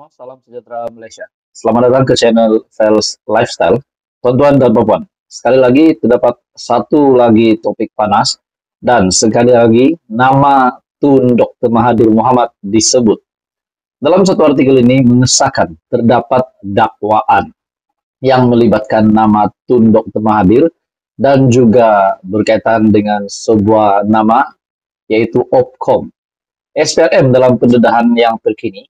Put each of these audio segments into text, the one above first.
semua, salam sejahtera Malaysia. Selamat datang ke channel Sales Lifestyle. Tuan-tuan dan puan, sekali lagi terdapat satu lagi topik panas dan sekali lagi nama Tun Dr. Mahathir Mohamad disebut. Dalam satu artikel ini mengesahkan terdapat dakwaan yang melibatkan nama Tun Dr. Mahathir dan juga berkaitan dengan sebuah nama yaitu Opcom. SPRM dalam pendedahan yang terkini,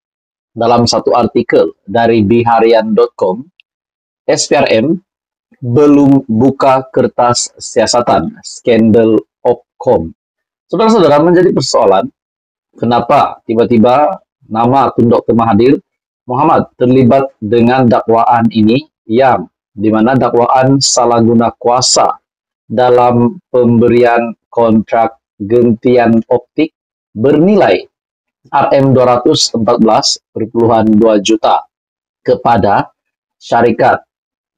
dalam satu artikel dari biharian.com, SPRM belum buka kertas siasatan skandal Opcom. Saudara-saudara, menjadi persoalan, kenapa tiba-tiba nama Tun Dr. Mahathir Mohamad terlibat dengan dakwaan ini yang dimana dakwaan salah guna kuasa dalam pemberian kontrak gentian optik bernilai Rm214,2 juta kepada syarikat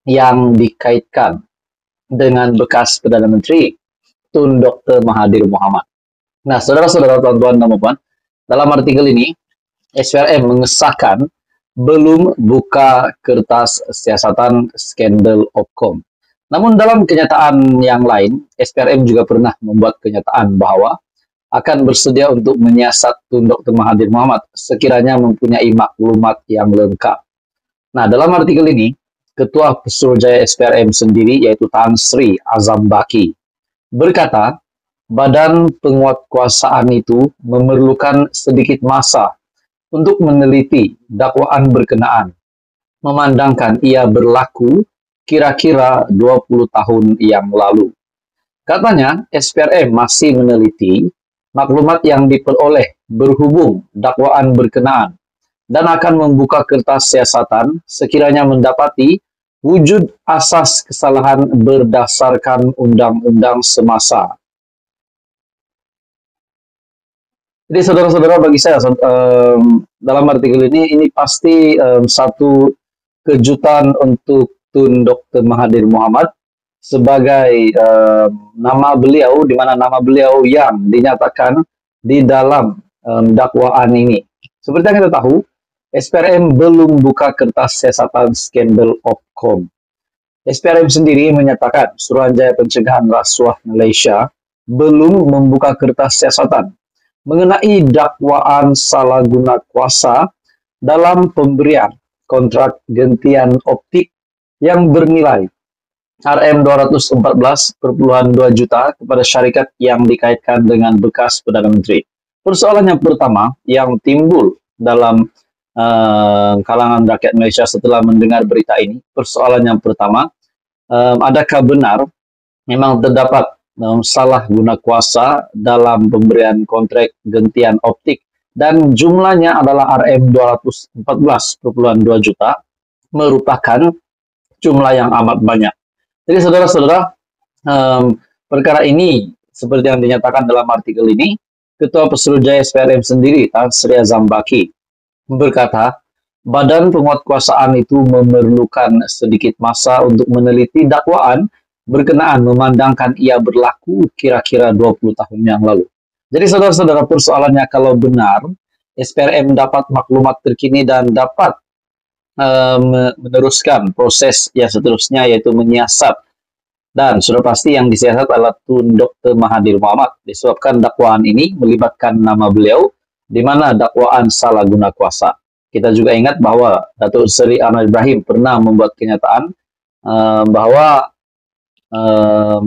yang dikaitkan dengan bekas Perdana Menteri Tun Dr. Mahathir Mohamad. Nah, saudara-saudara, tuan-tuan dan puan, dalam artikel ini SPRM mengesahkan belum buka kertas siasatan skandal Opcom. Namun dalam kenyataan yang lain, SPRM juga pernah membuat kenyataan bahwa akan bersedia untuk menyiasat Tun Dr. Mahathir Mohamad sekiranya mempunyai maklumat yang lengkap. Nah, dalam artikel ini, Ketua Pesuruhjaya SPRM sendiri, yaitu Tan Sri Azam Baki, berkata, badan penguatkuasaan itu memerlukan sedikit masa untuk meneliti dakwaan berkenaan, memandangkan ia berlaku kira-kira 20 tahun yang lalu. Katanya, SPRM masih meneliti maklumat yang diperoleh berhubung dakwaan berkenaan dan akan membuka kertas siasatan sekiranya mendapati wujud asas kesalahan berdasarkan undang-undang semasa. Jadi saudara-saudara, bagi saya dalam artikel ini pasti satu kejutan untuk Tun Dr. Mahathir Mohamad sebagai nama beliau, di mana nama beliau yang dinyatakan di dalam dakwaan ini. Seperti yang kita tahu, SPRM belum buka kertas siasatan skandal Opcom. SPRM sendiri menyatakan Suruhanjaya Pencegahan Rasuah Malaysia belum membuka kertas siasatan mengenai dakwaan salah guna kuasa dalam pemberian kontrak gentian optik yang bernilai Rm214,2 juta kepada syarikat yang dikaitkan dengan bekas Perdana Menteri. Persoalan yang pertama yang timbul dalam kalangan rakyat Malaysia setelah mendengar berita ini, persoalan yang pertama, adakah benar memang terdapat salah guna kuasa dalam pemberian kontrak gentian optik dan jumlahnya adalah Rm214,2 juta, merupakan jumlah yang amat banyak. Jadi saudara-saudara, perkara ini seperti yang dinyatakan dalam artikel ini, Ketua Pesuruhjaya SPRM sendiri, Tan Sri Azam Baki, berkata, badan penguatkuasaan itu memerlukan sedikit masa untuk meneliti dakwaan berkenaan memandangkan ia berlaku kira-kira 20 tahun yang lalu. Jadi saudara-saudara, persoalannya kalau benar SPRM dapat maklumat terkini dan dapat meneruskan proses yang seterusnya, yaitu menyiasat, dan sudah pasti yang disiasat adalah Tun Dr. Mahathir Mohamad disebabkan dakwaan ini melibatkan nama beliau, di mana dakwaan salah guna kuasa. Kita juga ingat bahwa Datuk Seri Anwar Ibrahim pernah membuat kenyataan bahwa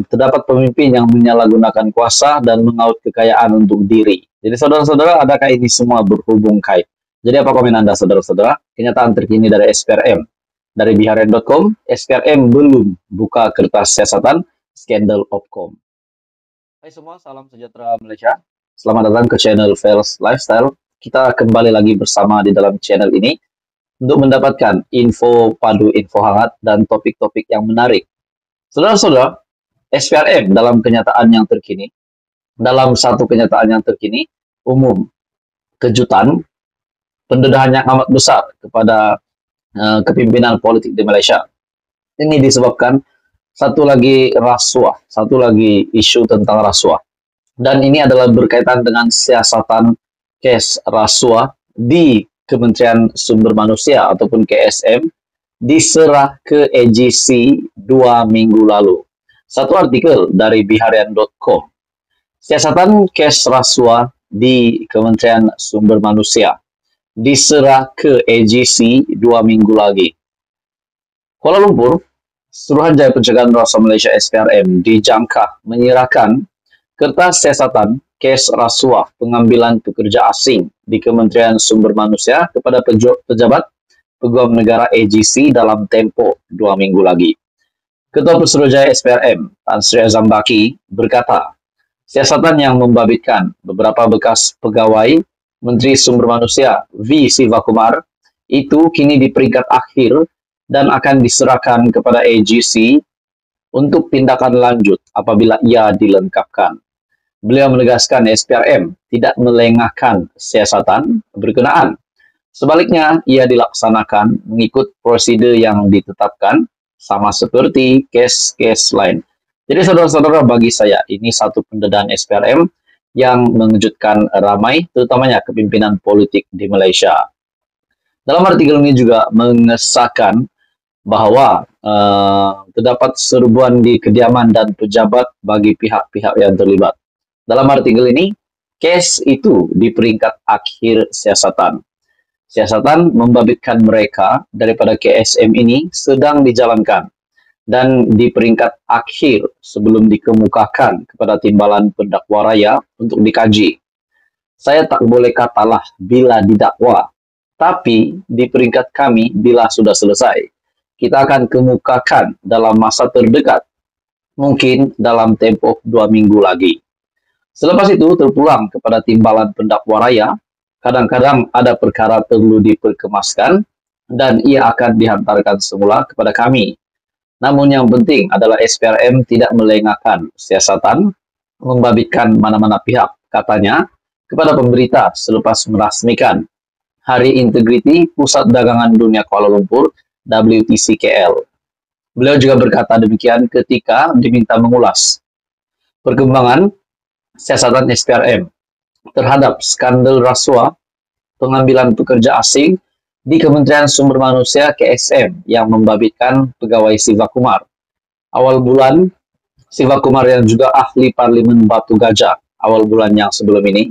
terdapat pemimpin yang menyalahgunakan kuasa dan mengaut kekayaan untuk diri. Jadi saudara-saudara, adakah ini semua berhubung kait? Jadi apa komen Anda, saudara-saudara? Kenyataan terkini dari SPRM. Dari biharian.com, SPRM belum buka kertas siasatan skandal Opcom. Hai semua, salam sejahtera Malaysia. Selamat datang ke channel Sales Lifestyle. Kita kembali lagi bersama di dalam channel ini untuk mendapatkan info padu, info hangat, dan topik-topik yang menarik. Saudara-saudara, SPRM dalam kenyataan yang terkini, dalam satu kenyataan yang terkini, umum kejutan, pendedahan yang amat besar kepada kepimpinan politik di Malaysia. Ini disebabkan satu lagi rasuah, satu lagi isu tentang rasuah. Dan ini adalah berkaitan dengan siasatan kes rasuah di Kementerian Sumber Manusia ataupun KSM diserah ke AGC 2 minggu lalu. Satu artikel dari biharian.com. Siasatan kes rasuah di Kementerian Sumber Manusia diserah ke AGC 2 minggu lagi. Kuala Lumpur, Suruhanjaya Pencegahan Rasuah Malaysia SPRM dijangka menyerahkan kertas siasatan kes rasuah pengambilan pekerja asing di Kementerian Sumber Manusia kepada pejabat Peguam Negara AGC dalam tempo 2 minggu lagi. Ketua Pesuruhanjaya SPRM, Tan Sri Azam Baki, berkata, siasatan yang membabitkan beberapa bekas pegawai Menteri Sumber Manusia V. Sivakumar itu kini di peringkat akhir dan akan diserahkan kepada AGC untuk tindakan lanjut apabila ia dilengkapkan. Beliau menegaskan SPRM tidak melengahkan siasatan berkenaan. Sebaliknya, ia dilaksanakan mengikut prosedur yang ditetapkan sama seperti kes-kes lain. Jadi saudara-saudara, bagi saya ini satu pendedahan SPRM yang mengejutkan ramai, terutamanya kepimpinan politik di Malaysia. Dalam artikel ini juga mengesahkan bahwa terdapat serbuan di kediaman dan pejabat bagi pihak-pihak yang terlibat. Dalam artikel ini, kes itu di peringkat akhir siasatan. Siasatan membabitkan mereka daripada KSM ini sedang dijalankan dan di peringkat akhir sebelum dikemukakan kepada timbalan pendakwa raya untuk dikaji. Saya tak boleh katalah bila didakwa, tapi di peringkat kami bila sudah selesai. Kita akan kemukakan dalam masa terdekat, mungkin dalam tempoh 2 minggu lagi. Selepas itu terpulang kepada timbalan pendakwa raya, kadang-kadang ada perkara perlu diperkemaskan dan ia akan dihantarkan semula kepada kami. Namun yang penting adalah SPRM tidak melengahkan siasatan, membabitkan mana-mana pihak, katanya, kepada pemberita selepas merasmikan Hari Integriti Pusat Dagangan Dunia Kuala Lumpur WTCKL. Beliau juga berkata demikian ketika diminta mengulas perkembangan siasatan SPRM terhadap skandal rasuah pengambilan pekerja asing di Kementerian Sumber Manusia KSM yang membabitkan pegawai Sivakumar. Awal bulan, Sivakumar yang juga ahli Parlimen Batu Gajah, awal bulan yang sebelum ini,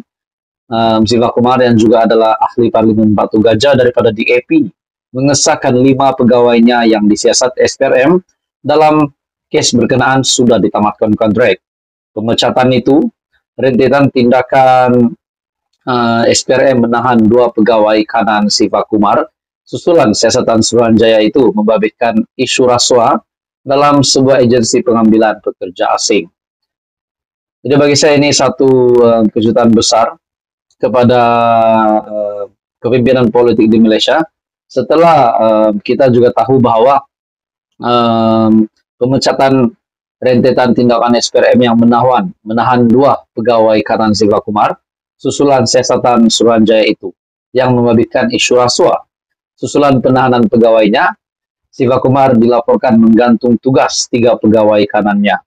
Sivakumar yang juga adalah ahli Parlimen Batu Gajah daripada DAP, mengesahkan 5 pegawainya yang disiasat SPRM dalam kes berkenaan sudah ditamatkan kontrak. Pemecatan itu rentetan tindakan SPRM menahan 2 pegawai kanan Sivakumar susulan siasatan Suruhanjaya itu membabitkan isu rasuah dalam sebuah agensi pengambilan pekerja asing. Jadi bagi saya ini satu kejutan besar kepada kepimpinan politik di Malaysia setelah kita juga tahu bahwa pemecatan rentetan tindakan SPRM yang menahan 2 pegawai kanan Sivakumar susulan siasatan Suruhanjaya itu yang membabitkan isu rasuah. Susulan penahanan pegawainya, Sivakumar dilaporkan menggantung tugas 3 pegawai kanannya.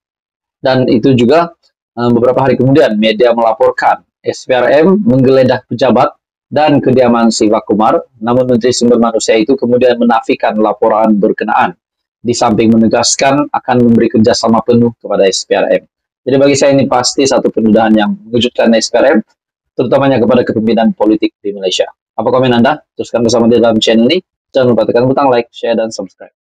Dan itu juga beberapa hari kemudian media melaporkan SPRM menggeledah pejabat dan kediaman Sivakumar, namun Menteri Sumber Manusia itu kemudian menafikan laporan berkenaan, di samping menegaskan akan memberi kerjasama penuh kepada SPRM. Jadi bagi saya ini pasti satu pendudukan yang mengejutkan SPRM, terutamanya kepada kepemimpinan politik di Malaysia. Apa komen Anda? Teruskan bersama di dalam channel ini. Jangan lupa tekan butang like, share, dan subscribe.